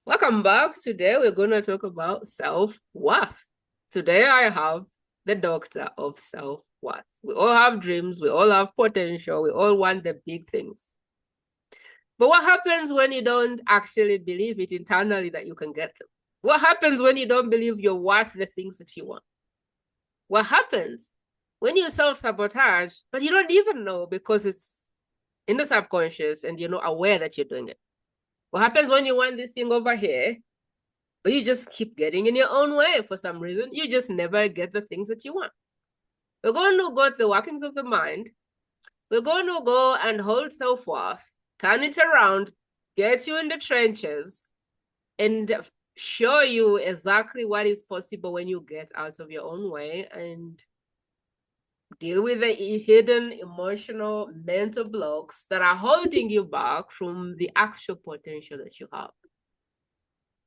Welcome back. Today we're going to talk about self-worth. Today I have the doctor of self-worth. We all have dreams, we all have potential, we all want the big things. But what happens when you don't actually believe it internally that you can get them? What happens when you don't believe you're worth the things that you want? What happens when you self-sabotage, but you don't even know because it's in the subconscious and you're not aware that you're doing it? What happens when you want this thing over here, but you just keep getting in your own way for some reason? You just never get the things that you want. We're going to go to the workings of the mind. We're going to go and hold self-worth, turn it around, get you in the trenches, and show you exactly what is possible when you get out of your own way and deal with the hidden emotional mental blocks that are holding you back from the actual potential that you have.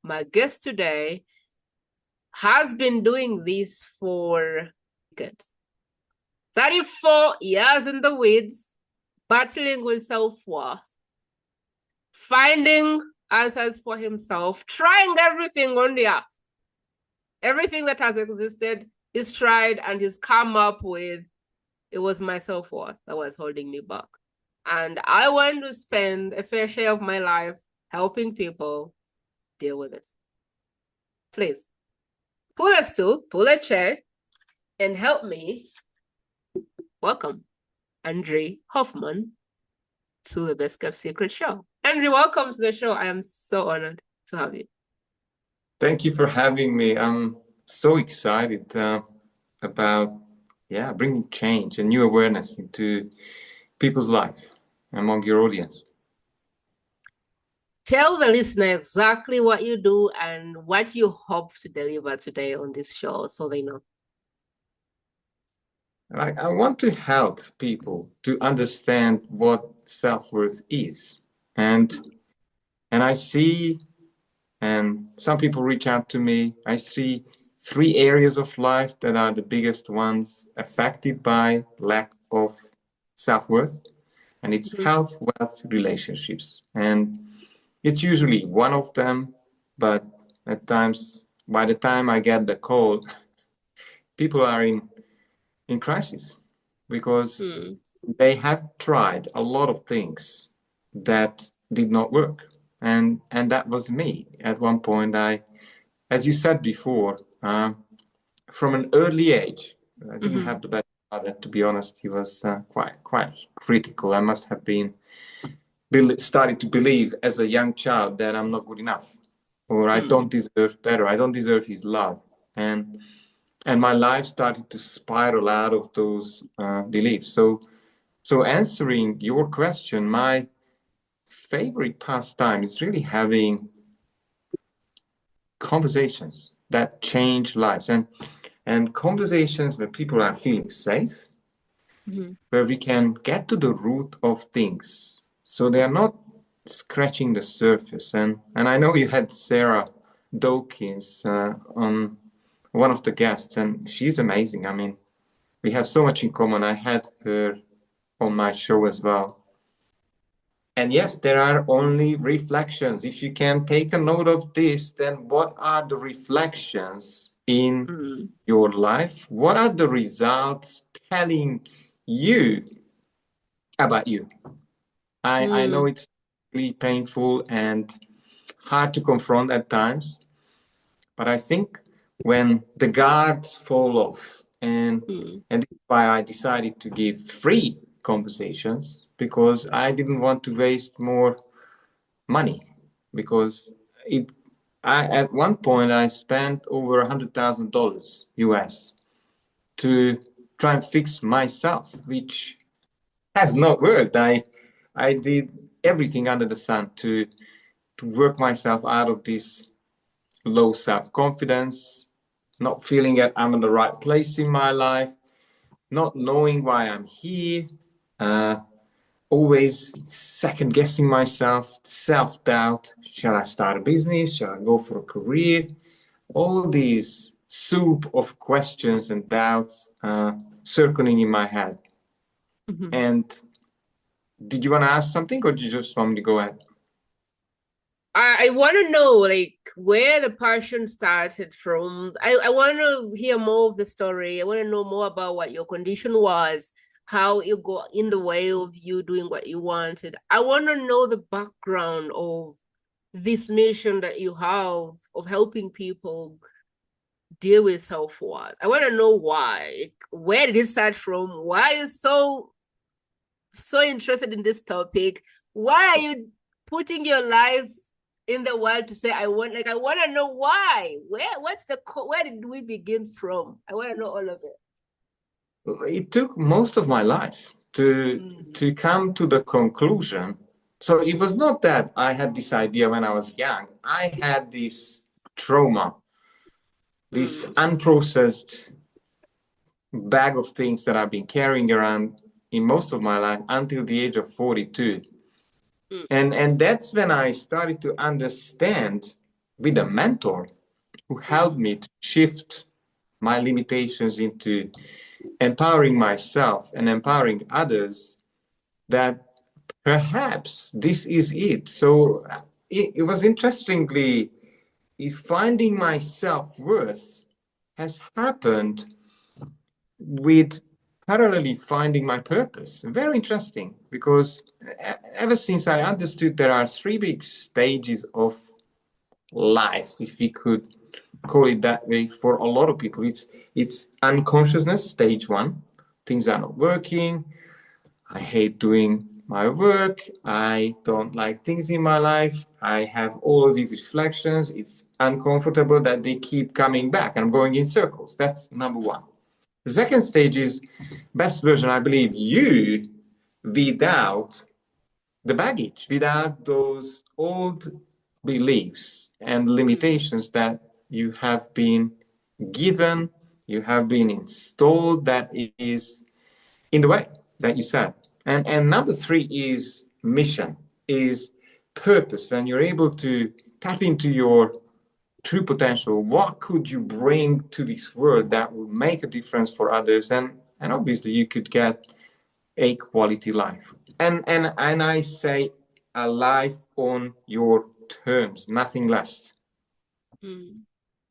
My guest today has been doing this for decades. 34 years in the weeds, battling with self-worth, finding answers for himself, trying everything on the earth. Everything that has existed, he's tried and he's come up with, it was my self-worth that was holding me back. And I want to spend a fair share of my life helping people deal with this. Please, pull a stool, pull a chair, and help me welcome Endre Hoffmann to the Best Kept Secret show. Endre, welcome to the show. I am so honored to have you. Thank you for having me. I'm so excited about bringing change and new awareness into people's life among your audience. Tell the listener exactly what you do and what you hope to deliver today on this show so they know. I want to help people to understand what self-worth is. And I see, and some people reach out to me, I see three areas of life that are the biggest ones affected by lack of self-worth. And it's health, wealth, relationships. And it's usually one of them, but at times, by the time I get the call, people are in crisis because they have tried a lot of things that did not work. And that was me. At one point, as you said before, from an early age, I didn't have the best father, to be honest. He was quite critical. I must have been started to believe as a young child that I'm not good enough, or I don't deserve better. I don't deserve his love, and my life started to spiral out of those beliefs. So answering your question, my favorite pastime is really having conversations that change lives, and conversations where people are feeling safe, where we can get to the root of things. So they are not scratching the surface. And I know you had Sarah Dawkins on one of the guests, and she's amazing. I mean, we have so much in common. I had her on my show as well. And yes, there are only reflections. If you can take a note of this, then what are the reflections in your life? What are the results telling you about you? I know it's really painful and hard to confront at times, but I think when the guards fall off, and that's why I decided to give free conversations, because I didn't want to waste more money, because at one point I spent over $100,000 US to try and fix myself, which has not worked. I did everything under the sun to work myself out of this low self-confidence, not feeling that I'm in the right place in my life, not knowing why I'm here, always second guessing myself, self-doubt. Shall I start a business? Shall I go for a career? All these soup of questions and doubts circling in my head. And did you want to ask something, or did you just want me to go ahead? I want to know like where the passion started from. I want to hear more of the story. I want to know more about what your condition was, how it got in the way of you doing what you wanted. I want to know the background of this mission that you have of helping people deal with self-worth. I want to know why. Like, where did it start from? Why are you so interested in this topic? Why are you putting your life in the world to say I want to know why. Where did we begin from? I want to know all of it. It took most of my life to come to the conclusion. So it was not that I had this idea when I was young. I had this trauma, this unprocessed bag of things that I've been carrying around in most of my life until the age of 42. And that's when I started to understand with a mentor who helped me to shift my limitations into empowering myself and empowering others, that perhaps this is it. So it was interestingly, is finding my self-worth has happened with parallelly finding my purpose. Very interesting, because ever since I understood there are three big stages of life, if we could call it that way, for a lot of people. It's unconsciousness, stage one. Things are not working. I hate doing my work. I don't like things in my life. I have all of these reflections. It's uncomfortable that they keep coming back. I'm going in circles. That's number one. The second stage is best version, I believe, you without the baggage, without those old beliefs and limitations that you have been given, you have been installed, that is in the way that you said. And number three is mission, is purpose. When you're able to tap into your true potential, what could you bring to this world that will make a difference for others? And obviously you could get a quality life. And I say a life on your terms, nothing less.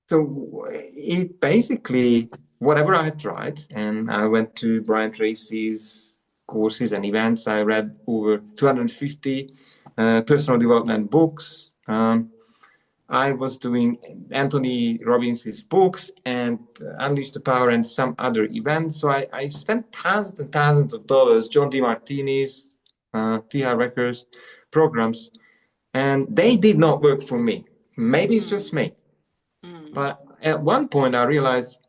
So it basically, whatever I tried, and I went to Brian Tracy's courses and events. I read over 250 personal development books. I was doing Anthony Robbins' books and Unleash the Power and some other events. So I spent thousands and thousands of dollars, John DeMartini's, TR Records programs, and they did not work for me. Maybe it's just me. But at one point I realized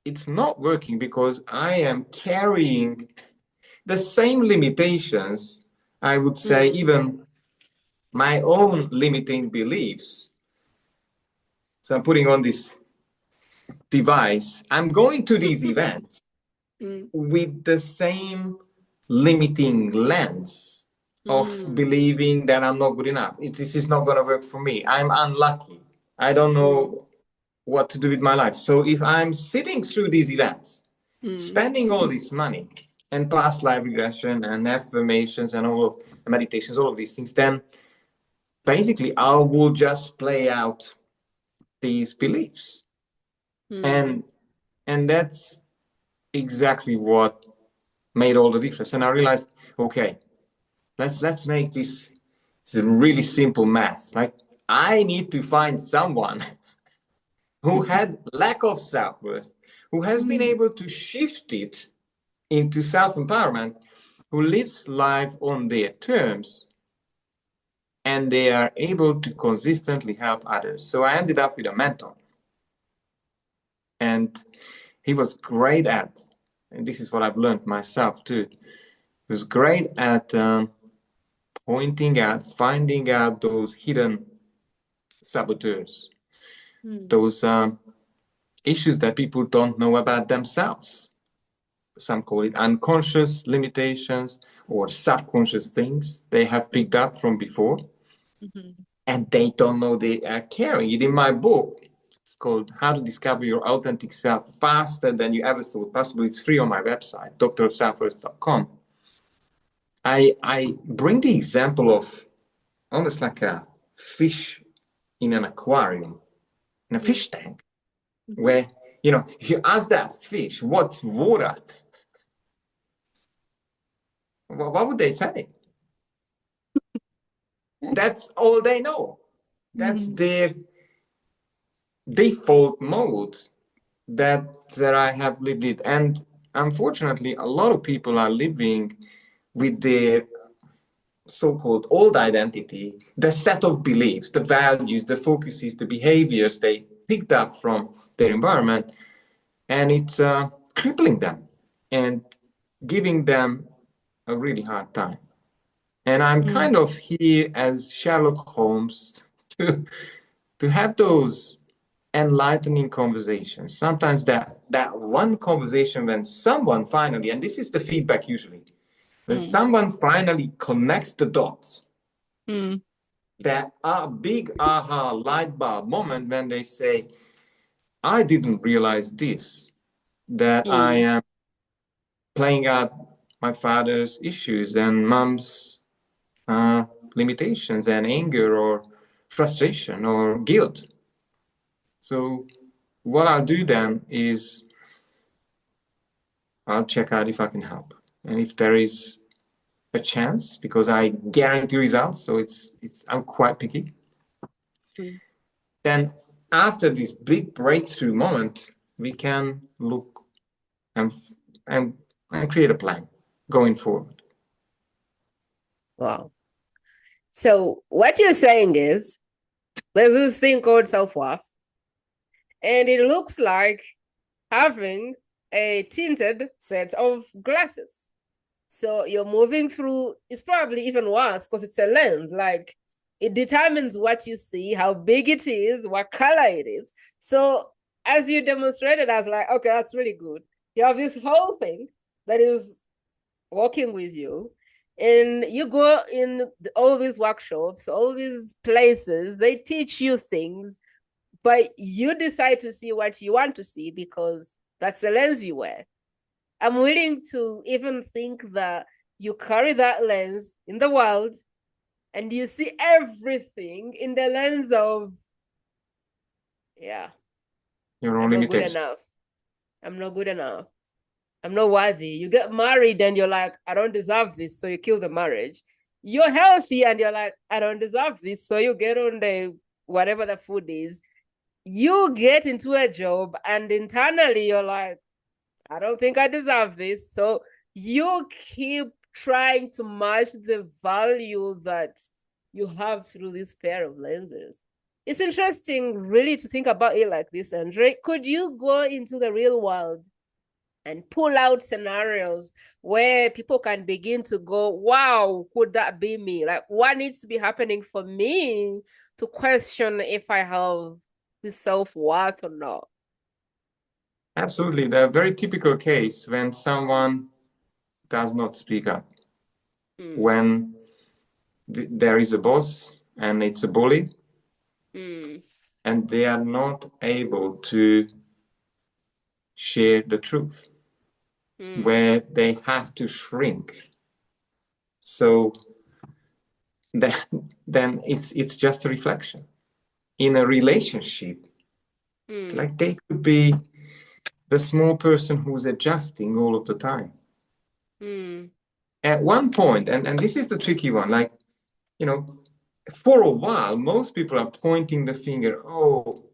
it's not working because I am carrying the same limitations, I would say, even my own limiting beliefs. So I'm putting on this device. I'm going to these events with the same limiting lens of believing that I'm not good enough. This is not going to work for me. I'm unlucky. I don't know what to do with my life. So if I'm sitting through these events, spending all this money and past life regression and affirmations and all of meditations, all of these things, then basically I will just play out these beliefs. And that's exactly what made all the difference. And I realized, okay, let's make this really simple math. Like, I need to find someone who had lack of self-worth, who has been able to shift it into self-empowerment, who lives life on their terms, and they are able to consistently help others. So I ended up with a mentor. And he was great at, and this is what I've learned myself too, he was great at pointing out, finding out those hidden saboteurs, those issues that people don't know about themselves. Some call it unconscious limitations or subconscious things they have picked up from before, and they don't know they are carrying it. In my book, it's called How to Discover Your Authentic Self Faster Than You Ever Thought Possible. It's free on my website, drselfworth.com. I bring the example of almost like a fish in an aquarium, in a fish tank, Mm-hmm. where, if you ask that fish, what's water? What would they say? That's all they know. That's their default mode that I have lived it. And unfortunately, a lot of people are living with their so-called old identity, the set of beliefs, the values, the focuses, the behaviors they picked up from their environment, and it's crippling them and giving them a really hard time. And I'm kind of here as Sherlock Holmes to have those enlightening conversations. Sometimes that one conversation when someone finally, and this is the feedback usually, when someone finally connects the dots, that big aha light bulb moment when they say, I didn't realize this, that I am playing out my father's issues and mom's limitations and anger or frustration or guilt. So what I'll do then is I'll check out if I can help. And if there is a chance, because I guarantee results, so I'm quite picky. Then after this big breakthrough moment, we can look and create a plan going forward. Wow. So what you're saying is there's this thing called self-worth, and it looks like having a tinted set of glasses. So you're moving through, it's probably even worse because it's a lens. Like it determines what you see, how big it is, what color it is. So as you demonstrated, I was like, okay, that's really good. You have this whole thing that is working with you. And you go in all these workshops, all these places, they teach you things, but you decide to see what you want to see because that's the lens you wear. I'm willing to even think that you carry that lens in the world and you see everything in the lens of, your own I'm not good limitation. enough. I'm not good enough. I'm not worthy. You get married and you're like, I don't deserve this. So you kill the marriage. You're healthy and you're like, I don't deserve this. So you get on the whatever the food is. You get into a job and internally you're like, I don't think I deserve this. So you keep trying to match the value that you have through this pair of lenses. It's interesting, really, to think about it like this, Andre. Could you go into the real world and pull out scenarios where people can begin to go, wow, could that be me? Like, what needs to be happening for me to question if I have this self-worth or not? Absolutely. The very typical case when someone does not speak up, when there is a boss and it's a bully, and they are not able to share the truth, where they have to shrink. So then it's just a reflection. In a relationship, like they could be the small person who's adjusting all of the time. At one point, and this is the tricky one, like, for a while, most people are pointing the finger, oh,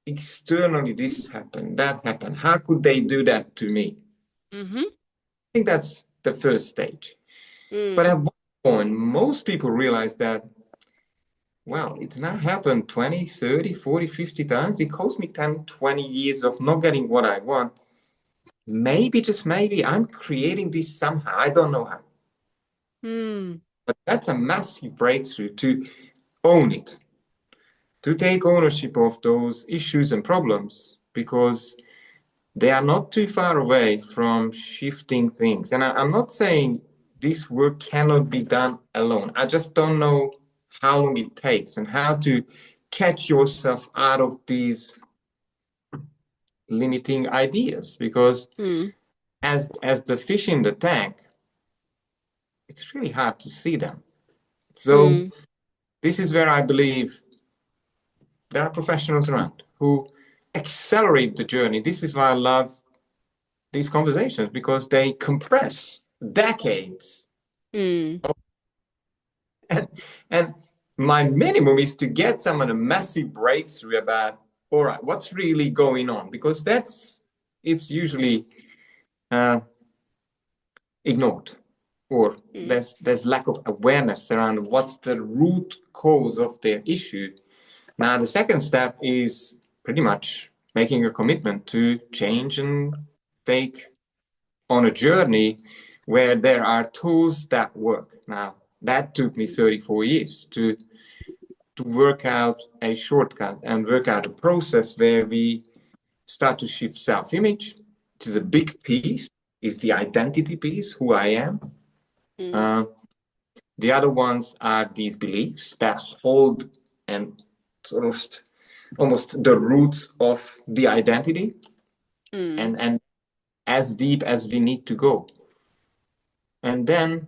externally this happened, that happened. How could they do that to me? I think that's the first stage. But at one point, most people realize that, well, it's not happened 20, 30, 40, 50 times. It cost me 10, 20 years of not getting what I want. Maybe, just maybe, I'm creating this somehow. I don't know how. But that's a massive breakthrough to own it, to take ownership of those issues and problems, because they are not too far away from shifting things. And I'm not saying this work cannot be done alone. I just don't know how long it takes and how to catch yourself out of these limiting ideas, because as the fish in the tank, it's really hard to see them. So this is where I believe there are professionals around who accelerate the journey. This is why I love these conversations, because they compress decades. And my minimum is to get someone a massive breakthrough about, all right, what's really going on? Because it's usually ignored, or there's lack of awareness around what's the root cause of their issue. Now, the second step is pretty much making a commitment to change and take on a journey where there are tools that work. Now, that took me 34 years to work out a shortcut and work out a process where we start to shift self-image, which is a big piece, is the identity piece, who I am. The other ones are these beliefs that hold and sort of almost the roots of the identity, and as deep as we need to go. And then,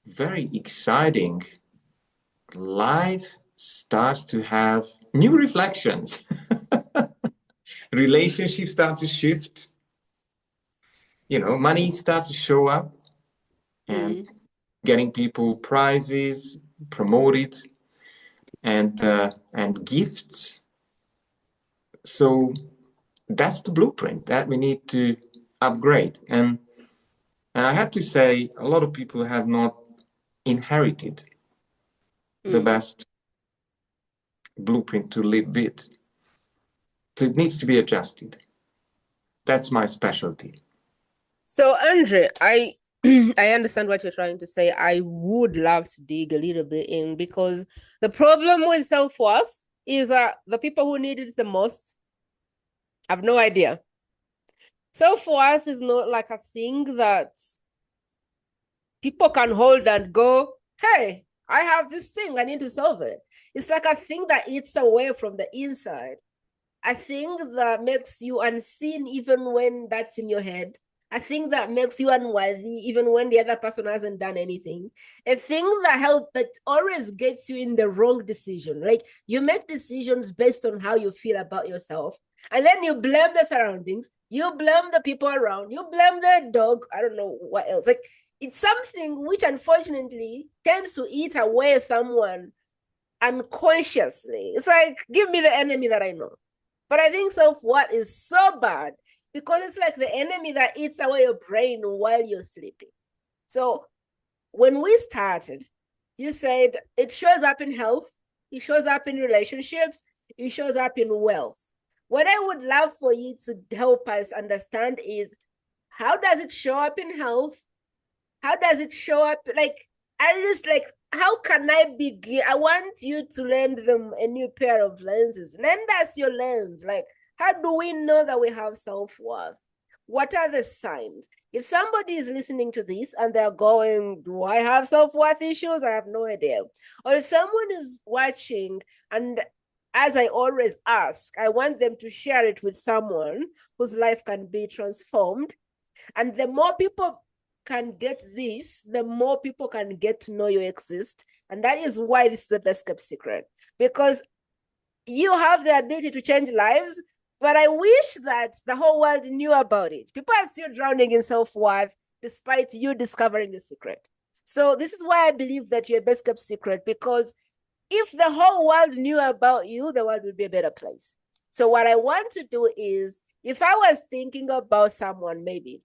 very exciting, life starts to have new reflections. Relationships start to shift. Money starts to show up, and getting people prizes, promoted, and gifts. So that's the blueprint that we need to upgrade. And I have to say, a lot of people have not inherited the best blueprint to live with. So it needs to be adjusted. That's my specialty. So, Andre, I understand what you're trying to say. I would love to dig a little bit in, because the problem with self-worth is the people who need it the most have no idea. Self-worth is not like a thing that people can hold and go, hey, I have this thing, I need to solve it. It's like a thing that eats away from the inside. A thing that makes you unseen even when that's in your head. A thing that makes you unworthy even when the other person hasn't done anything. A thing that always gets you in the wrong decision. Like, you make decisions based on how you feel about yourself, and then you blame the surroundings, you blame the people around, you blame the dog, I don't know what else. Like, it's something which unfortunately tends to eat away someone unconsciously. It's like, give me the enemy that I know. But I think self-worth is so bad, because it's like the enemy that eats away your brain while you're sleeping. So when we started, you said it shows up in health, it shows up in relationships, it shows up in wealth. What I would love for you to help us understand is, how does it show up in health? How does it show up? Like, at least, like, how can I begin? I want you to lend them a new pair of lenses. Lend us your lens. Like, how do we know that we have self-worth? What are the signs? If somebody is listening to this and they're going, do I have self-worth issues? I have no idea. Or if someone is watching, and as I always ask, I want them to share it with someone whose life can be transformed. And the more people can get this, the more people can get to know you exist. And that is why this is the best kept secret, because you have the ability to change lives, but I wish that the whole world knew about it. People are still drowning in self-worth despite you discovering the secret. So this is why I believe that you're a best kept secret, because if the whole world knew about you, the world would be a better place. So what I want to do is, if I was thinking about someone, maybe,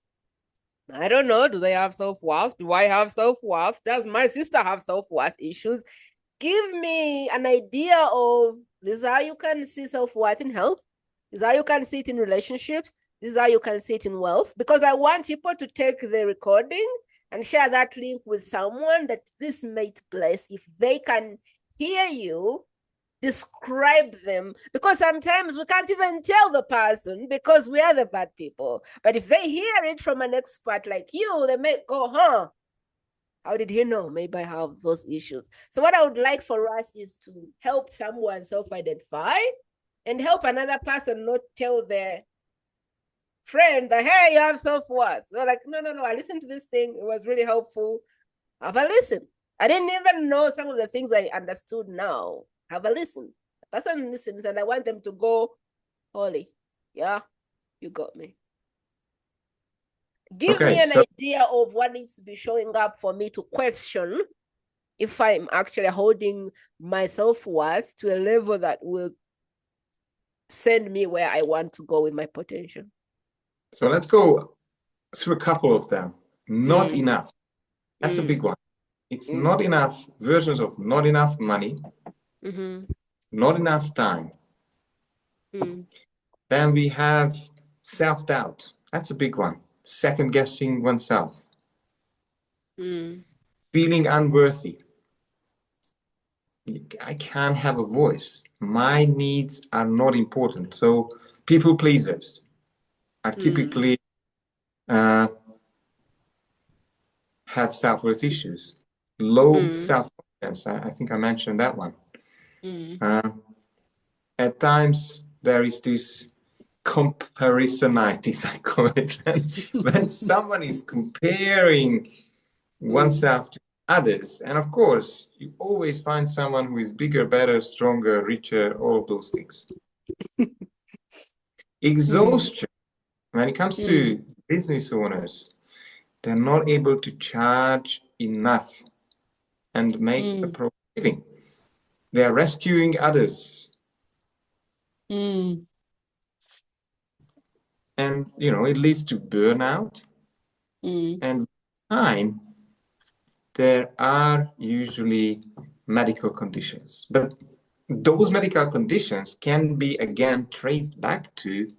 I don't know, do they have self-worth? Do I have self-worth? Does my sister have self-worth issues? Give me an idea of, this is how you can see self-worth in health. This is how you can see it in relationships. This is how you can see it in wealth. Because I want people to take the recording and share that link with someone that this might bless, if they can hear you describe them, because sometimes we can't even tell the person because we are the bad people. But if they hear it from an expert like you, they may go, how did he know? Maybe I have those issues. So what I would like for us is to help someone self-identify and help another person not tell their friend that, hey, you have self-worth. We're like, no, I listened to this thing, it was really helpful. Have a listen. I didn't even know some of the things I understood now. Have a listen. The person listens and I want them to go, Holly, yeah, you got me. Give me an idea of what needs to be showing up for me to question if I'm actually holding my self-worth to a level that will send me where I want to go with my potential. So let's go through a couple of them. Not enough. That's a big one. It's not enough versions of not enough money, not enough time. Then we have self-doubt. That's a big one. Second guessing oneself. Feeling unworthy. I can't have a voice. My needs are not important. So people pleasers are typically have self-worth issues. Low self-confidence. I think I mentioned that one. At times there is this comparisonitis, I call it. When someone is comparing oneself to others, and of course you always find someone who is bigger, better, stronger, richer, all of those things. Exhaustion. When it comes to business owners, they're not able to charge enough and make a profit living. They are rescuing others. And it leads to burnout. And with time, there are usually medical conditions, but those medical conditions can be again traced back to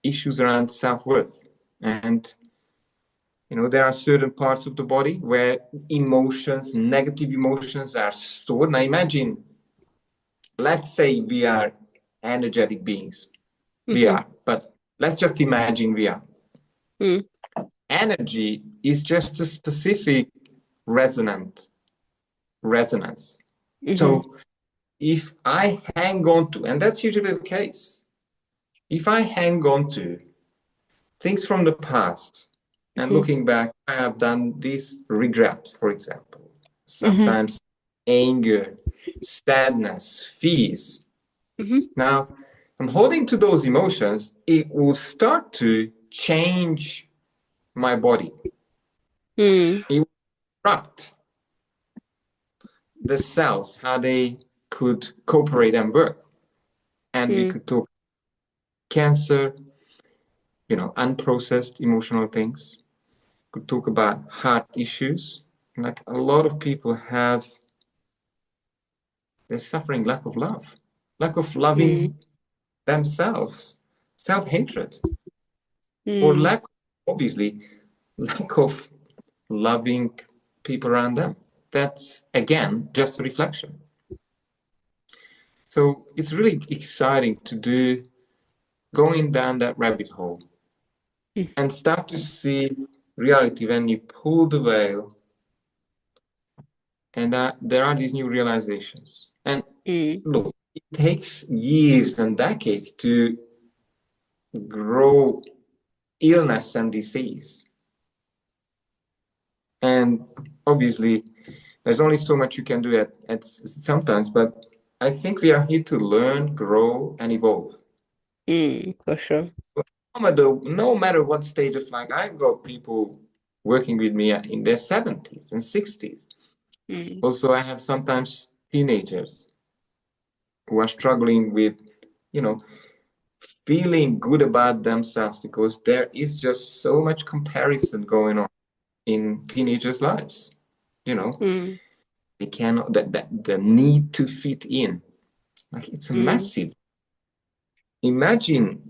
issues around self-worth. And there are certain parts of the body where emotions, negative emotions, are stored. Now imagine, let's say we are energetic beings. We are, but let's just imagine we are. Energy is just a specific resonance. So if I hang on to, and that's usually the case, if I hang on to things from the past and looking back, I have done this regret, for example, sometimes anger, sadness, fears. Now, I'm holding to those emotions, it will start to change my body. It will disrupt the cells, how they could cooperate and work. And we could talk cancer, unprocessed emotional things. We could talk about heart issues. Like a lot of people they're suffering lack of love, lack of loving themselves, self-hatred, or obviously, lack of loving people around them. That's, again, just a reflection. So it's really exciting to do going down that rabbit hole and start to see reality when you pull the veil, and there are these new realizations. And look, it takes years and decades to grow illness and disease. And obviously, there's only so much you can do at sometimes, but I think we are here to learn, grow, and evolve. For sure. No matter what stage of life, I've got people working with me in their 70s and 60s. Also, I have sometimes teenagers who are struggling with, feeling good about themselves because there is just so much comparison going on in teenagers' lives. They cannot, the need to fit in, like it's a massive. Imagine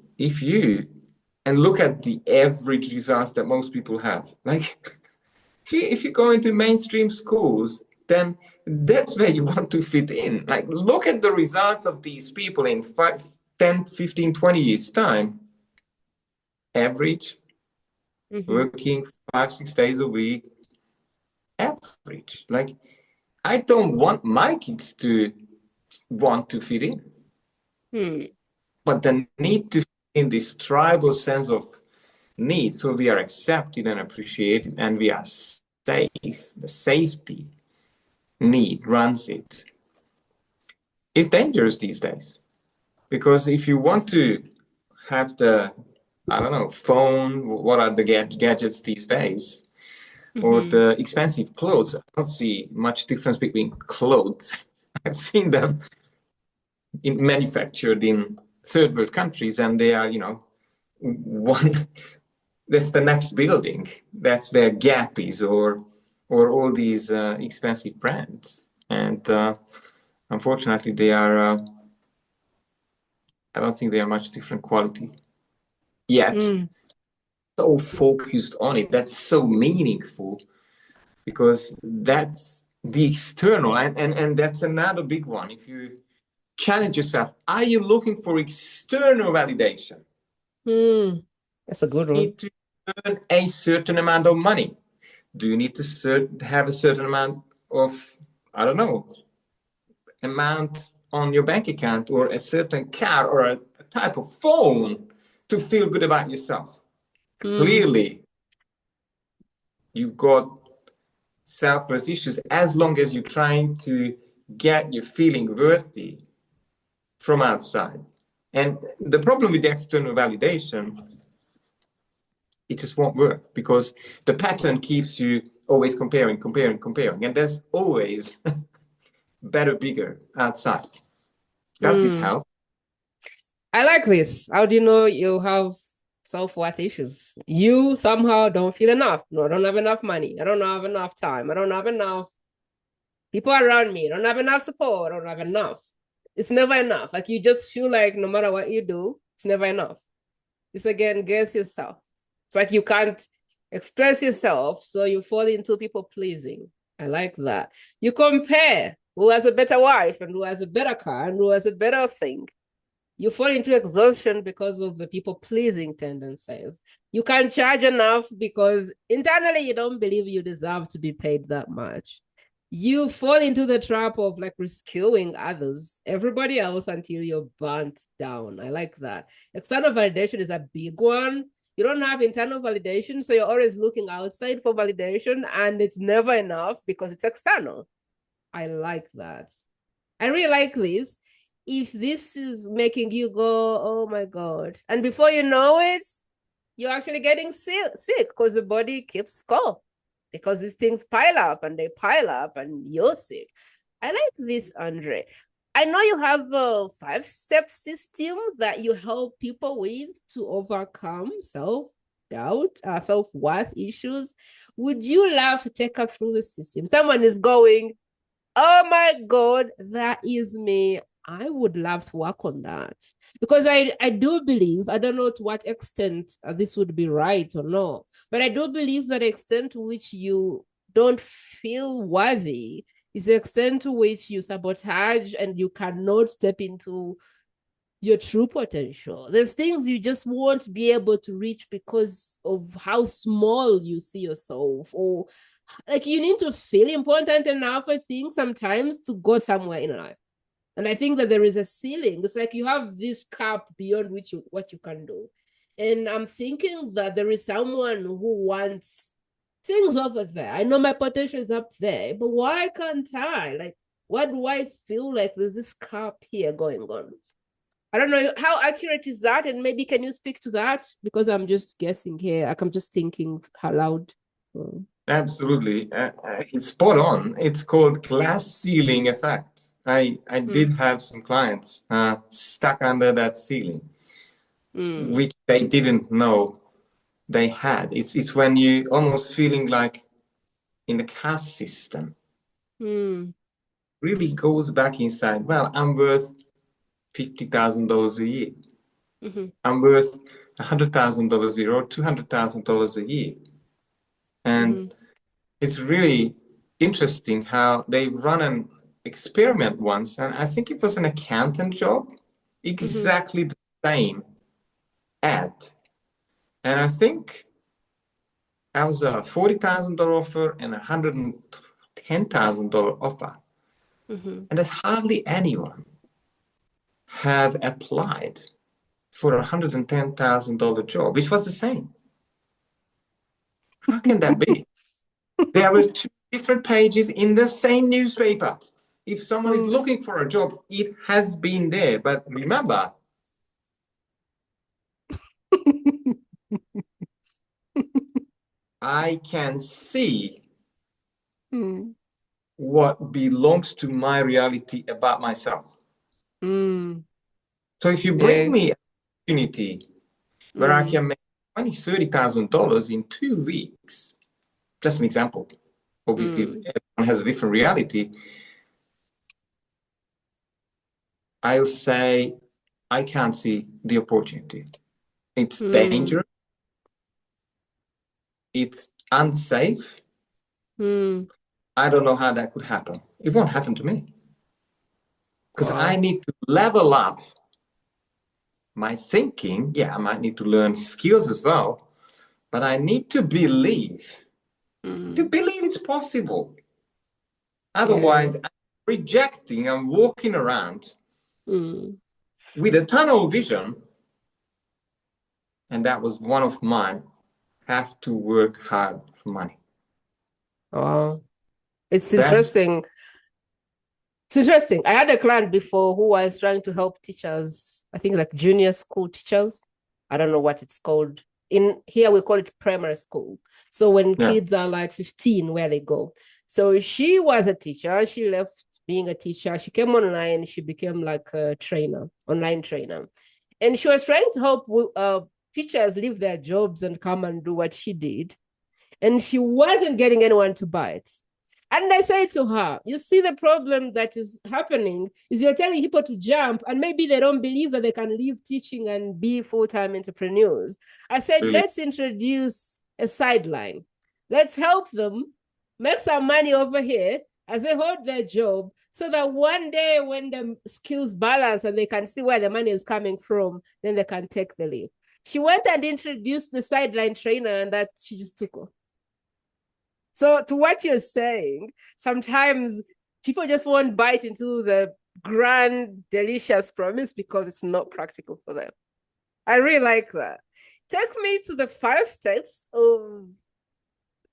and look at the average results that most people have. Like if you go into mainstream schools, then that's where you want to fit in. Like look at the results of these people in 5, 10, 15, 20 years time. Average, working 5, 6 days a week. Average. Like I don't want my kids to want to fit in. But the need to fit in, this tribal sense of need, so we are accepted and appreciated and we are safe, the safety need runs it, is dangerous these days. Because if you want to have the, I don't know, phone, what are the gadgets these days, or the expensive clothes, I don't see much difference between clothes. I've seen them manufactured in third world countries, and they are, one, that's the next building. That's where Gap is, or all these expensive brands. And unfortunately, they are. I don't think they are much different quality yet. So focused on it. That's so meaningful, because that's the external, and that's another big one. If you challenge yourself, are you looking for external validation? That's a good You one. need to earn a certain amount of money. Do you need to have a certain amount of, I don't know, amount on your bank account, or a certain car, or a type of phone to feel good about yourself? Clearly, you've got self-worth issues as long as you're trying to get your feeling worthy from outside. And the problem with the external validation, it just won't work, because the pattern keeps you always comparing. And there's always better, bigger outside. Does this help? I like this. How do you know you have self-worth issues? You somehow don't feel enough. No, I don't have enough money. I don't have enough time. I don't have enough people around me. I don't have enough support. I don't have enough. It's never enough. Like, you just feel like no matter what you do, it's never enough. It's again, guess yourself. It's like you can't express yourself, so you fall into people pleasing. I like that. You compare who has a better wife, and who has a better car, and who has a better thing. You fall into exhaustion because of the people pleasing tendencies. You can't charge enough because internally you don't believe you deserve to be paid that much. You fall into the trap of like rescuing others, everybody else, until you're burnt down. I like that. External validation is a big one. You don't have internal validation, so you're always looking outside for validation, and it's never enough because it's external. I like that. I really like this. If this is making you go, oh my God, and before you know it, you're actually getting sick because the body keeps score, because these things pile up and they pile up and you're sick. I like this, Andre. I know you have a 5-step system that you help people with to overcome self-doubt, self-worth issues. Would you love to take us through the system? Someone is going, oh my God, that is me. I would love to work on that, because I do believe, I don't know to what extent this would be right or no, but I do believe that the extent to which you don't feel worthy is the extent to which you sabotage and you cannot step into your true potential. There's things you just won't be able to reach because of how small you see yourself, or like you need to feel important enough, I think, sometimes to go somewhere in life. And I think that there is a ceiling. It's like you have this cap beyond which what you can do. And I'm thinking that there is someone who wants things over there. I know my potential is up there, but why can't I? Like, what do I feel like there's this cap here going on? I don't know how accurate is that, and maybe can you speak to that, because I'm just guessing here. Like, I'm just thinking aloud. Absolutely. It's spot on. It's called glass ceiling effect. I did have some clients stuck under that ceiling, which they didn't know they had. It's when you almost feeling like in the caste system. Really goes back inside. Well, I'm worth $50,000 a year. I'm worth $100,000 a year, or $200,000 a year. And it's really interesting how they run an experiment once, and I think it was an accountant job, exactly the same ad. And I think I was a $40,000 offer and a $110,000 offer. And there's hardly anyone have applied for a $110,000 job, which was the same. How can that be? There were two different pages in the same newspaper. If someone is looking for a job, it has been there. But remember, I can see what belongs to my reality about myself. So if you bring me an opportunity where I can make $20,000-$30,000 in 2 weeks, just an example. Obviously, everyone has a different reality. I'll say I can't see the opportunity. It's dangerous. It's unsafe. I don't know how that could happen. It won't happen to me. Because I need to level up my thinking. Yeah, I might need to learn skills as well. But I need to believe it's possible. Otherwise, I'm rejecting and walking around with a tunnel vision. And that was one of mine. Have to work hard for money. Oh, it's interesting. It's interesting. I had a client before who was trying to help teachers, I think like junior school teachers. I don't know what it's called. In here, we call it primary school. So when kids are like 15, where they go. So she was a teacher. She left being a teacher. She came online. She became like a trainer, online trainer. And she was trying to help teachers leave their jobs and come and do what she did. And she wasn't getting anyone to buy it. And I said to her, you see, the problem that is happening is you're telling people to jump and maybe they don't believe that they can leave teaching and be full-time entrepreneurs. I said, let's introduce a sideline. Let's help them make some money over here as they hold their job so that one day when the skills balance and they can see where the money is coming from, then they can take the leap. She went and introduced the sideline trainer and that she just took off. So to what you're saying, sometimes people just won't bite into the grand, delicious promise because it's not practical for them. I really like that. Take me to the 5 steps of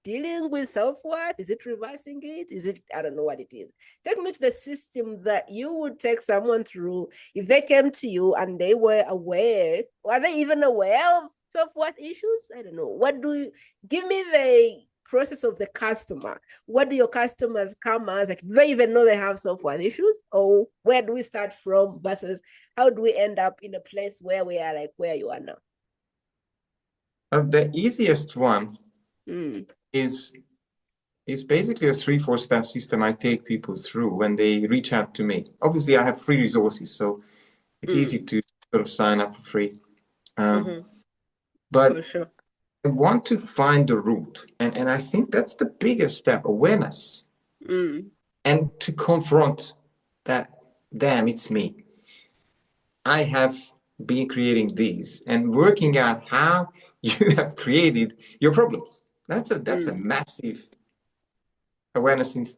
dealing with self-worth. Is it reversing it? Is it, I don't know what it is. Take me to the system that you would take someone through if they came to you and they were aware. Are they even aware of self-worth issues? I don't know. Give me the process of the customer. What do your customers come as? Like, do they even know they have self-worth issues? Or where do we start from versus how do we end up in a place where we are like where you are now? The easiest one is basically a 3-4 step system I take people through when they reach out to me. Obviously, I have free resources, so it's easy to sort of sign up for free. But for sure. I want to find the root. And I think that's the biggest step, awareness. And to confront that, damn, it's me. I have been creating these and working out how you have created your problems. That's a massive awareness and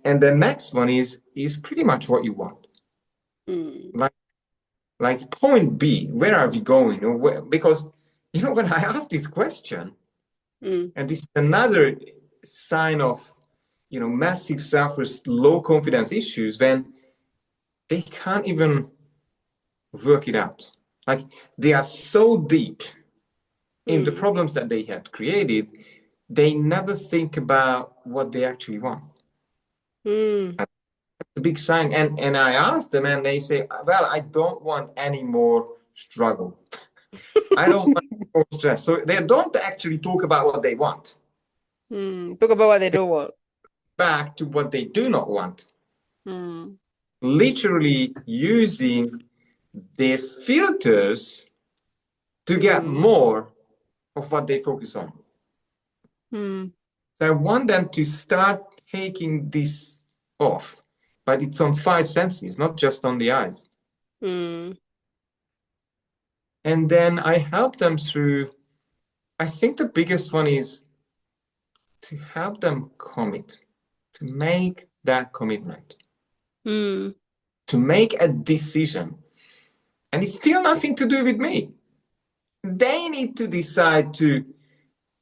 the next one is pretty much what you want. Like point B, where are we going? Or because when I ask this question, and this is another sign of massive self-worth, low confidence issues, when they can't even work it out. Like they are so deep in the problems that they had created, they never think about what they actually want. That's a big sign. And I asked them and they say, well, I don't want any more struggle. I don't want more stress. So they don't actually talk about what they want. Talk about what they don't want. Back to what they do not want. Literally using their filters to get more of what they focus on. So I want them to start taking this off, but it's on 5 senses, not just on the eyes. And then I help them through, I think the biggest one is to help them commit, to make that commitment, to make a decision. And it's still nothing to do with me. They need to decide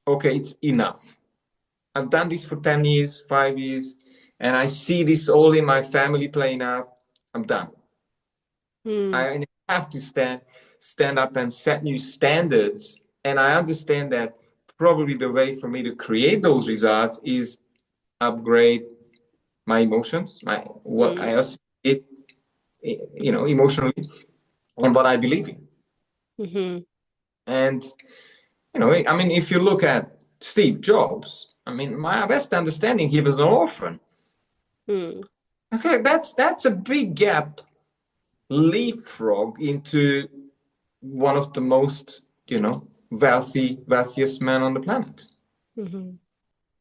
okay, it's enough. I've done this for 10 years, 5 years, and I see this all in my family playing out. I'm done. I have to stand up and set new standards. And I understand that probably the way for me to create those results is upgrade my emotions, what I associate, emotionally, and what I believe in. And I mean, if you look at Steve Jobs, I mean, my best understanding, he was an orphan. Okay, that's a big gap, leapfrog into one of the most, wealthiest men on the planet.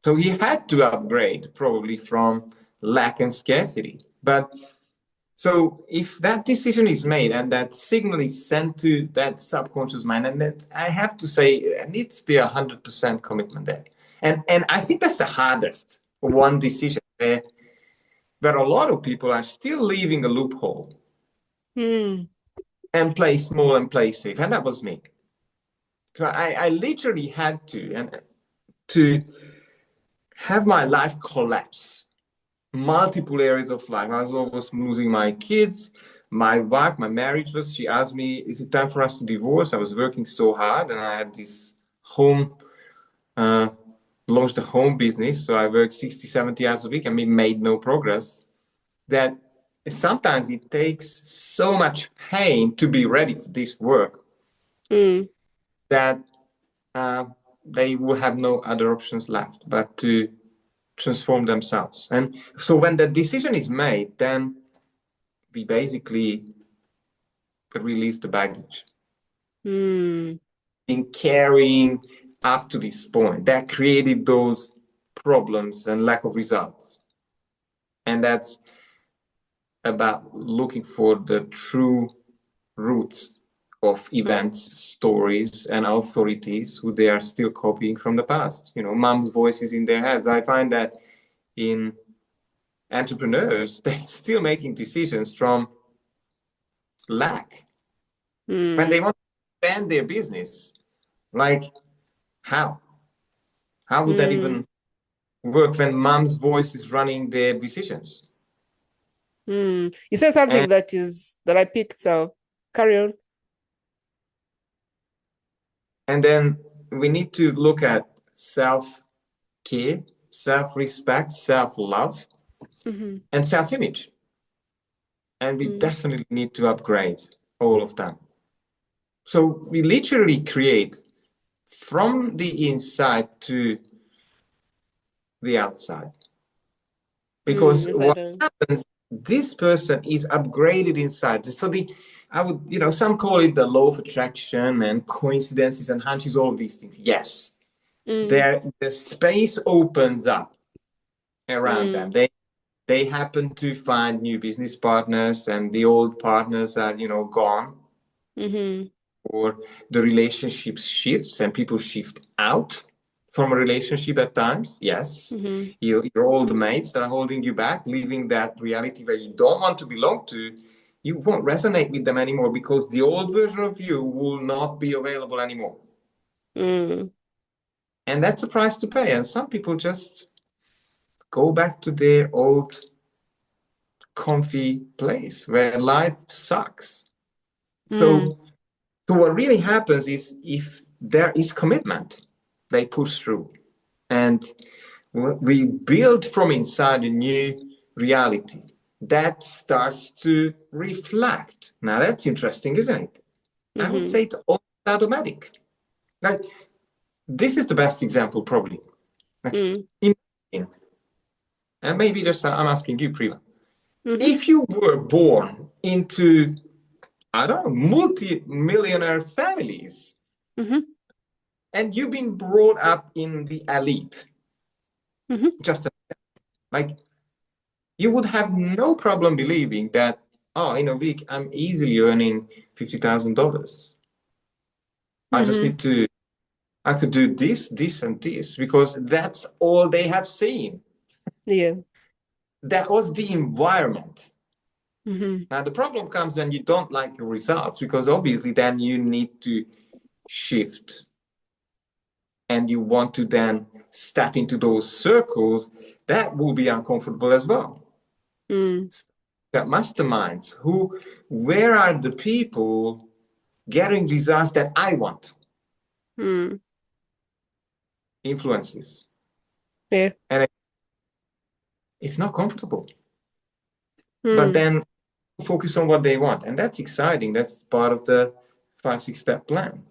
So he had to upgrade probably from lack and scarcity. But so if that decision is made and that signal is sent to that subconscious mind, and that, I have to say, there needs to be 100% commitment there. And I think that's the hardest one decision where a lot of people are still leaving a loophole and play small and play safe. And that was me. So I literally had to have my life collapse. Multiple areas of life. I was almost losing my kids, my wife, my marriage she asked me, is it time for us to divorce? I was working so hard and I had this launched a home business. So I worked 60, 70 hours a week and we made no progress. That sometimes it takes so much pain to be ready for this work that they will have no other options left but to transform themselves. And so when the decision is made, then we basically release the baggage in carrying up to this point that created those problems and lack of results. And that's about looking for the true roots of events, stories, and authorities who they are still copying from the past. Mom's voices in their heads. I find that in entrepreneurs, they're still making decisions from lack. When they want to expand their business, like how would that even work when mom's voice is running their decisions? You said something that I picked up. Carry on. And then we need to look at self-care, self-respect, self-love, and self-image. And we definitely need to upgrade all of them. So we literally create from the inside to the outside. Because what happens, this person is upgraded inside. So some call it the law of attraction and coincidences and hunches, all of these things. Yes. The space opens up around them. They happen to find new business partners and the old partners are, gone. Or the relationship shifts and people shift out from a relationship at times. Yes. Your old mates that are holding you back, leaving that reality where you don't want to belong to, you won't resonate with them anymore because the old version of you will not be available anymore. And that's a price to pay. And some people just go back to their old comfy place where life sucks. So what really happens is if there is commitment, they push through. And we build from inside a new reality that starts to reflect. Now that's interesting, isn't it? I would say it's almost automatic. Like, this is the best example probably. Like, imagine, and maybe just I'm asking you, Priya, if you were born into, I don't know, multi-millionaire families, and you've been brought up in the elite, just like, you would have no problem believing that, in a week, I'm easily earning $50,000. I could do this, this, and this, because that's all they have seen. Yeah. That was the environment. Now, the problem comes when you don't like your results, because obviously then you need to shift and you want to then step into those circles, that will be uncomfortable as well. That masterminds, where are the people getting results that I want? Influences. Yeah. And it's not comfortable. But then focus on what they want. And that's exciting. That's part of the 5-6 step plan.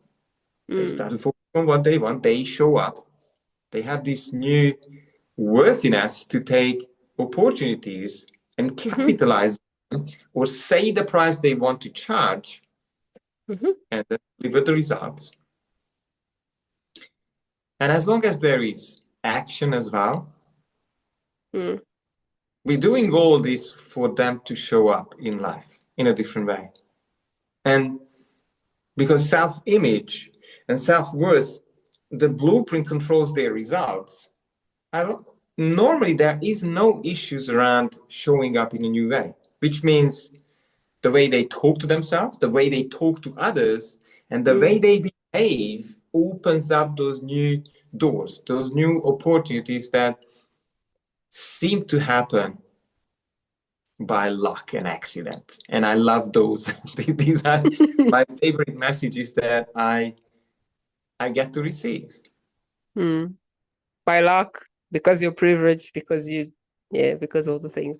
They start to focus on what they want. They show up. They have this new worthiness to take opportunities and capitalize or say the price they want to charge and deliver the results. And as long as there is action as well, we're doing all this for them to show up in life in a different way. And because self-image and self-worth, the blueprint controls their results. Normally, there is no issues around showing up in a new way, which means the way they talk to themselves, the way they talk to others, and the way they behave opens up those new doors, those new opportunities that seem to happen by luck and accident. And I love those. These are my favorite messages that I get to receive. By luck, because you're privileged, because because all the things.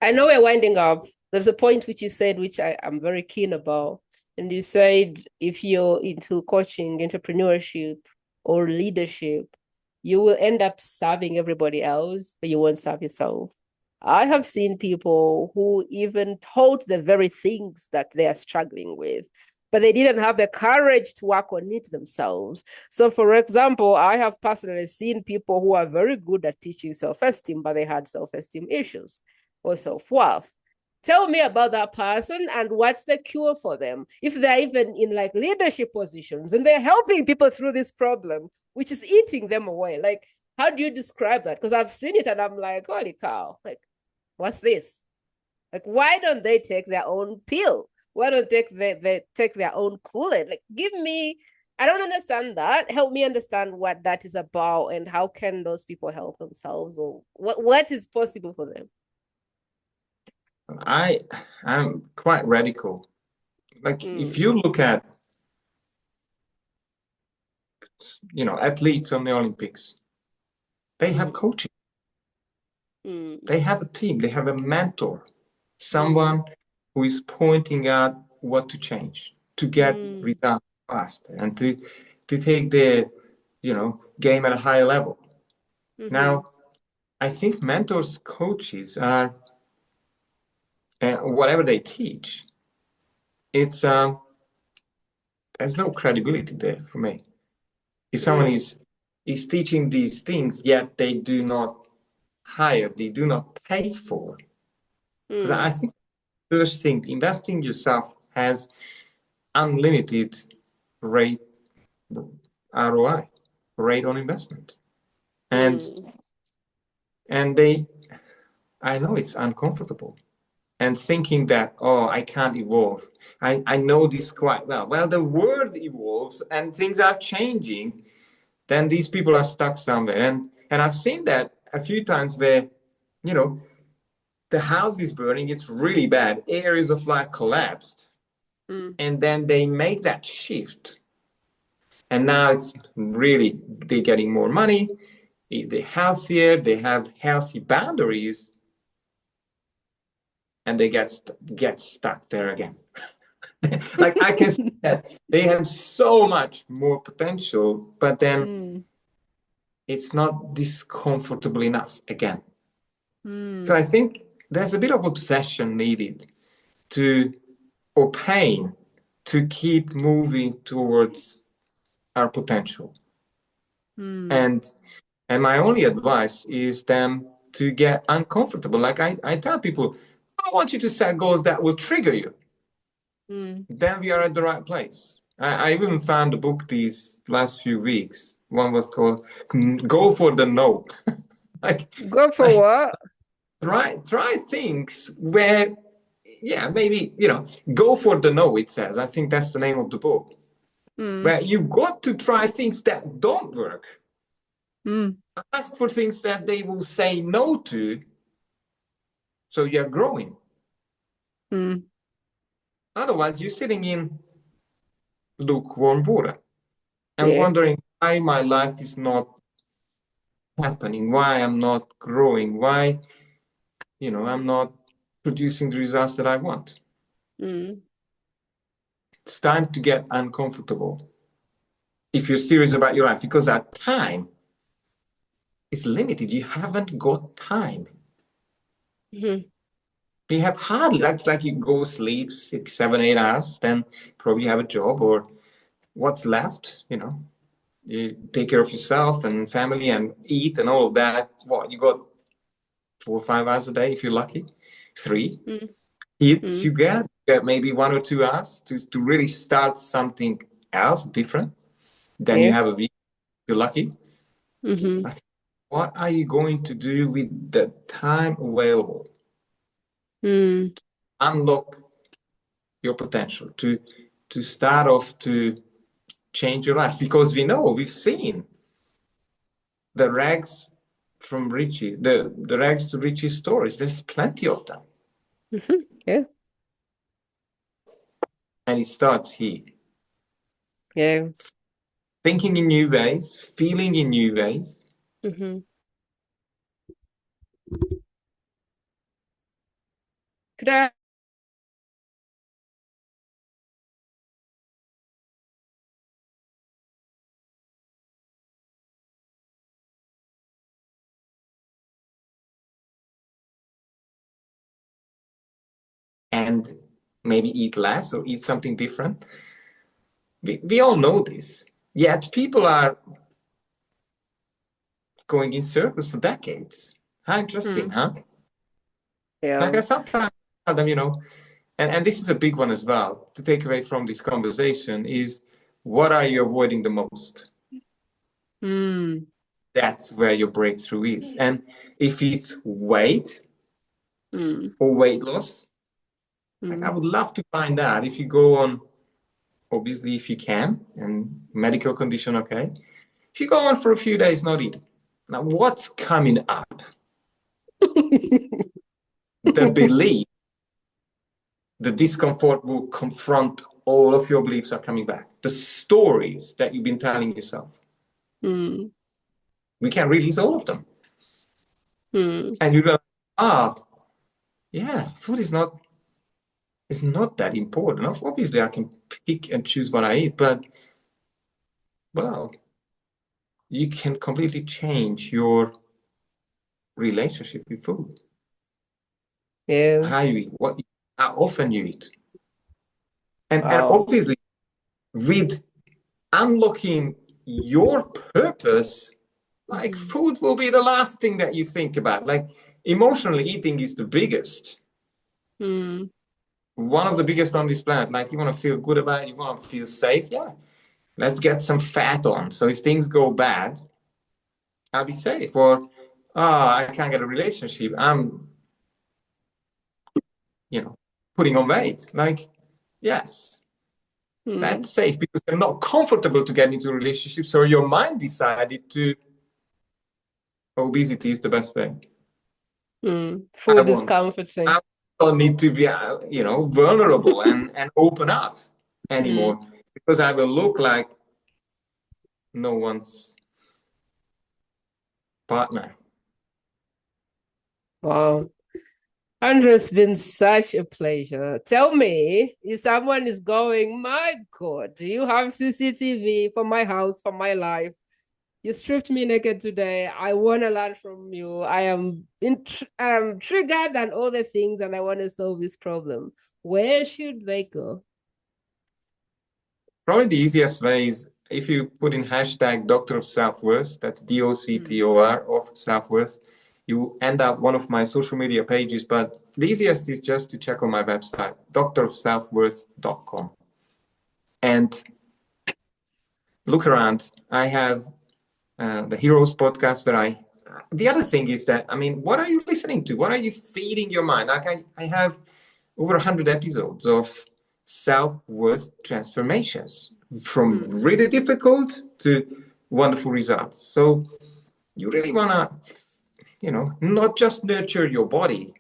I know we're winding up. There's a point which you said, which I am very keen about. And you said if you're into coaching, entrepreneurship, or leadership, you will end up serving everybody else, but you won't serve yourself. I have seen people who even taught the very things that they are struggling with, but they didn't have the courage to work on it themselves. So, for example, I have personally seen people who are very good at teaching self-esteem, but they had self-esteem issues or self-worth. Tell me about that person and what's the cure for them. If they're even in like leadership positions and they're helping people through this problem, which is eating them away. Like, how do you describe that? Because I've seen it and I'm like, holy cow, like, what's this? Like, why don't they take their own pill? Why don't they take their own Kool-Aid? Like, give me, I don't understand that. Help me understand what that is about and how can those people help themselves, or what is possible for them? I'm quite radical. Like if you look at athletes on the Olympics, they have coaching. They have a team, they have a mentor, someone who is pointing out what to change to get results fast and to take the game at a higher level. Now, I think mentors, coaches are whatever they teach, it's there's no credibility there for me. If someone is teaching these things, yet they do not hire, they do not pay for. Because I think first thing, investing yourself has unlimited rate ROI, rate on investment. And I know it's uncomfortable. And thinking that, oh, I can't evolve. I know this quite well. Well, the world evolves and things are changing. Then these people are stuck somewhere. And I've seen that a few times where, the house is burning, it's really bad. Areas of life collapsed. And then they make that shift. And now it's really, they're getting more money, they're healthier, they have healthy boundaries, and they get stuck there again. Like I can see that they have so much more potential, but then it's not discomfortable enough again. So I think there's a bit of obsession needed or pain to keep moving towards our potential. And my only advice is them to get uncomfortable. Like I tell people, I want you to set goals that will trigger you. Then we are at the right place. I even found a book these last few weeks. One was called Go for the No. Go for what? Try things where, maybe, go for the no, it says. I think that's the name of the book. where you've got to try things that don't work. Ask for things that they will say no to, so you're growing. Otherwise, you're sitting in lukewarm water and wondering why my life is not happening, why I'm not growing, why, I'm not producing the results that I want. It's time to get uncomfortable if you're serious about your life, because our time is limited. You haven't got time. You have hardly, like you go sleep 6, 7, 8 hours, then probably have a job or what's left, you take care of yourself and family and eat and all of that. What, you got 4 or 5 hours a day if you're lucky, 3. Kids, you get maybe 1 or 2 hours to really start something else different. Then you have a week if you're lucky. Like, what are you going to do with the time available? Unlock your potential, to start off to change your life, because we've seen the rags from Richie, the rags to Richie stories. There's plenty of them. Yeah. And it starts here. Yeah. Thinking in new ways, feeling in new ways. Could I and maybe eat less or eat something different? We all know this. Yet people are going in circles for decades. How interesting, huh? Yeah. Like, I sometimes tell them, and this is a big one as well, to take away from this conversation is, what are you avoiding the most? That's where your breakthrough is. And if it's weight or weight loss, like, I would love to find out. If you go on, obviously, if you can, and medical condition, okay. If you go on for a few days not eating, now what's coming up? The belief, the discomfort will confront all of your beliefs are coming back. The stories that you've been telling yourself. We can release all of them. And you realize, yeah, food is not that important. Obviously, I can pick and choose what I eat, but, well, you can completely change your relationship with food. Yeah. How you eat, how often you eat. And obviously, with unlocking your purpose, like, food will be the last thing that you think about. Like, emotionally eating is the biggest. One of the biggest on this planet. Like, you want to feel good about it, you want to feel safe. Yeah, let's get some fat on. So if things go bad, I'll be safe. Or, I can't get a relationship, I'm, putting on weight. Like, yes, that's safe because you're not comfortable to get into a relationship. So your mind decided to, obesity is the best way. Food is comforting. I don't need to be, vulnerable and open up anymore, because I will look like no one's partner. Wow. Endre, it's been such a pleasure. Tell me, if someone is going, my God, do you have CCTV for my house, for my life? You stripped me naked today. I want a lot from you. I am triggered and all the things, and I want to solve this problem. Where should they go? Probably the easiest way is if you put in hashtag Doctor of Self-Worth, that's DOCTOR of Self-Worth, you end up one of my social media pages. But the easiest is just to check on my website, doctorofselfworth.com. And look around. I have the Heroes podcast where the other thing is that, what are you listening to? What are you feeding your mind? Like, I have over 100 episodes of self-worth transformations from really difficult to wonderful results. So you really want to, not just nurture your body,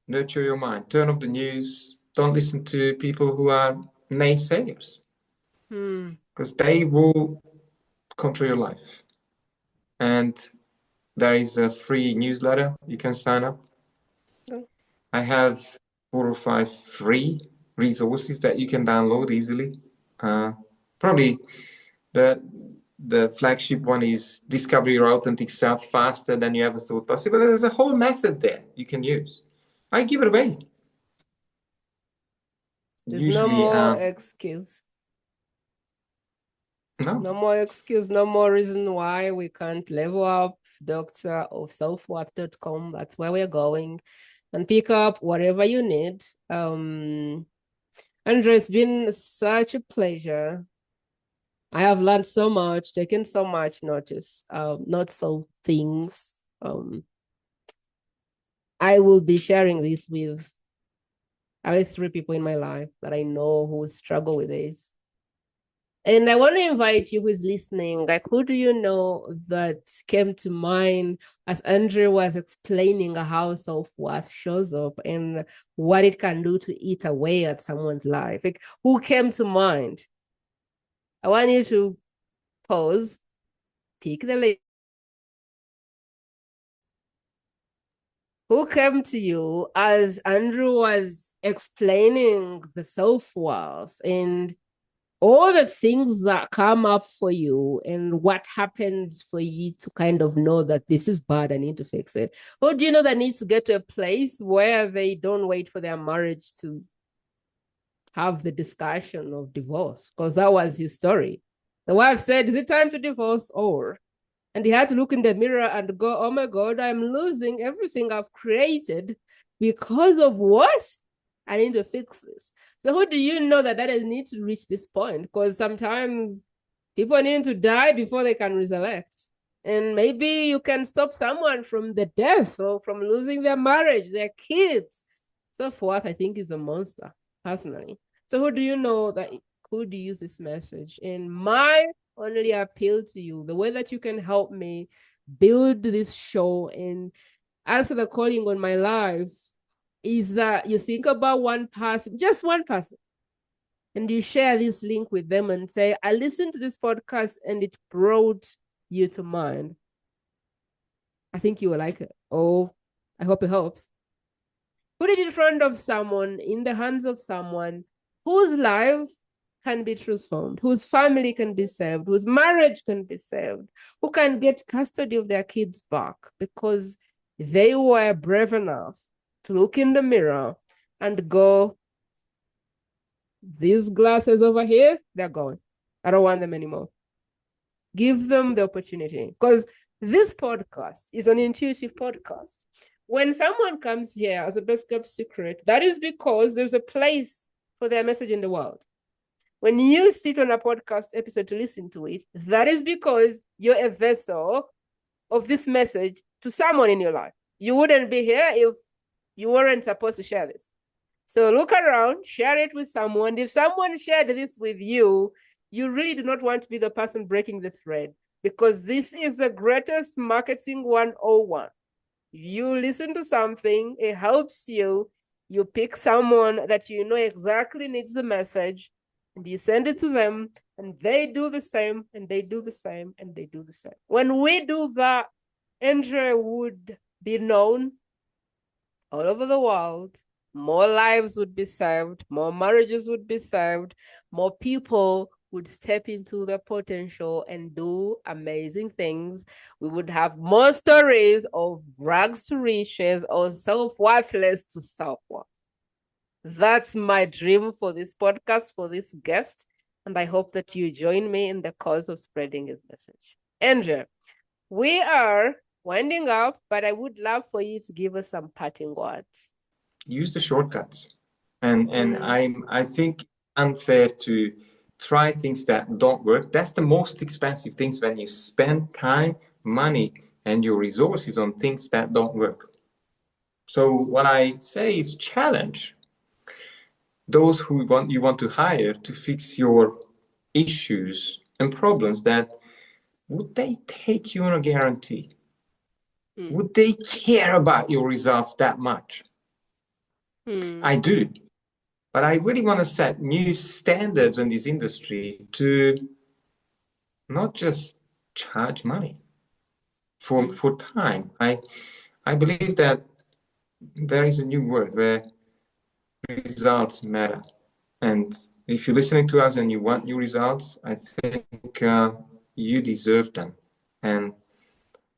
nurture your mind. Turn off the news. Don't listen to people who are naysayers, because they will control your life. And there is a free newsletter you can sign up. I have 4 or 5 free resources that you can download easily. Probably the flagship one is Discover Your Authentic Self Faster Than You Ever Thought Possible. There's a whole method there you can use. I give it away. There's no more excuse. No more excuse, no more reason why we can't level up. doctorofselfworth.com. That's where we're going, and pick up whatever you need. Endre, it's been such a pleasure. I have learned so much, taken so much notice, not so things. I will be sharing this with at least 3 people in my life that I know who struggle with this. And I want to invite you who is listening, like, who do you know that came to mind as Endre was explaining how self-worth shows up and what it can do to eat away at someone's life? Like, who came to mind? I want you to pause, pick the list. Who came to you as Andrew was explaining the self-worth and all the things that come up for you and what happens for you to kind of know that this is bad, I need to fix it? Or do you know that needs to get to a place where they don't wait for their marriage to have the discussion of divorce? Because that was his story. The wife said, is it time to divorce? And he had to look in the mirror and go, oh my God, I'm losing everything I've created because of what? I need to fix this. So who do you know that need to reach this point? Because sometimes people need to die before they can resurrect. And maybe you can stop someone from the death or from losing their marriage, their kids. Self-worth, I think, is a monster, personally. So who do you know that could use this message? And my only appeal to you, the way that you can help me build this show and answer the calling on my life, is that you think about one person, just one person, and you share this link with them and say, I listened to this podcast and it brought you to mind. I think you will like it. Oh, I hope it helps. Put it in front of someone, in the hands of someone whose life can be transformed, whose family can be saved, whose marriage can be saved, who can get custody of their kids back because they were brave enough to look in the mirror and go, these glasses over here, they're gone. I don't want them anymore. Give them the opportunity, because this podcast is an intuitive podcast. When someone comes here as a best kept secret, that is because there's a place for their message in the world. When you sit on a podcast episode to listen to it, that is because you're a vessel of this message to someone in your life. You wouldn't be here if you weren't supposed to share this. So look around, share it with someone. If someone shared this with you, you really do not want to be the person breaking the thread, because this is the greatest marketing 101. You listen to something, it helps you, you pick someone that you know exactly needs the message, and you send it to them, and they do the same, and they do the same, and they do the same. When we do that, Endre would be known all over the world. More lives would be saved, more marriages would be saved, more people would step into their potential and do amazing things. We would have more stories of rags to riches or self-worthless to self-worth. That's my dream for this podcast, for this guest. And I hope that you join me in the cause of spreading his message. Endre, we are winding up, but I would love for you to give us some parting words. Use the shortcuts. And I think unfair to try things that don't work. That's the most expensive things, when you spend time, money, and your resources on things that don't work. So what I say is challenge those who you want to hire to fix your issues and problems that would they take you on a guarantee? Would they care about your results that much? I do. But I really want to set new standards in this industry to not just charge money for time. I believe that there is a new world where results matter. And if you're listening to us and you want new results, I think you deserve them. And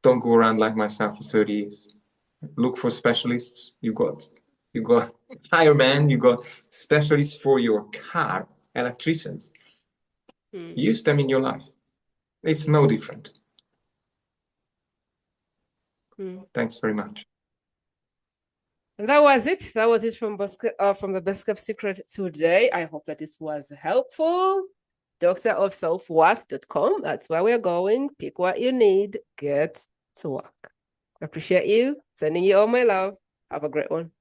don't go around like myself for 30 years. Look for specialists. You got firemen, you got specialists for your car, electricians. Use them in your life. It's no different. Thanks very much. And that was it. That was it from the Best Kept Secret today. I hope that this was helpful. doctorofselfworth.com. That's where we're going. Pick what you need. Get to work. Appreciate you. Sending you all my love. Have a great one.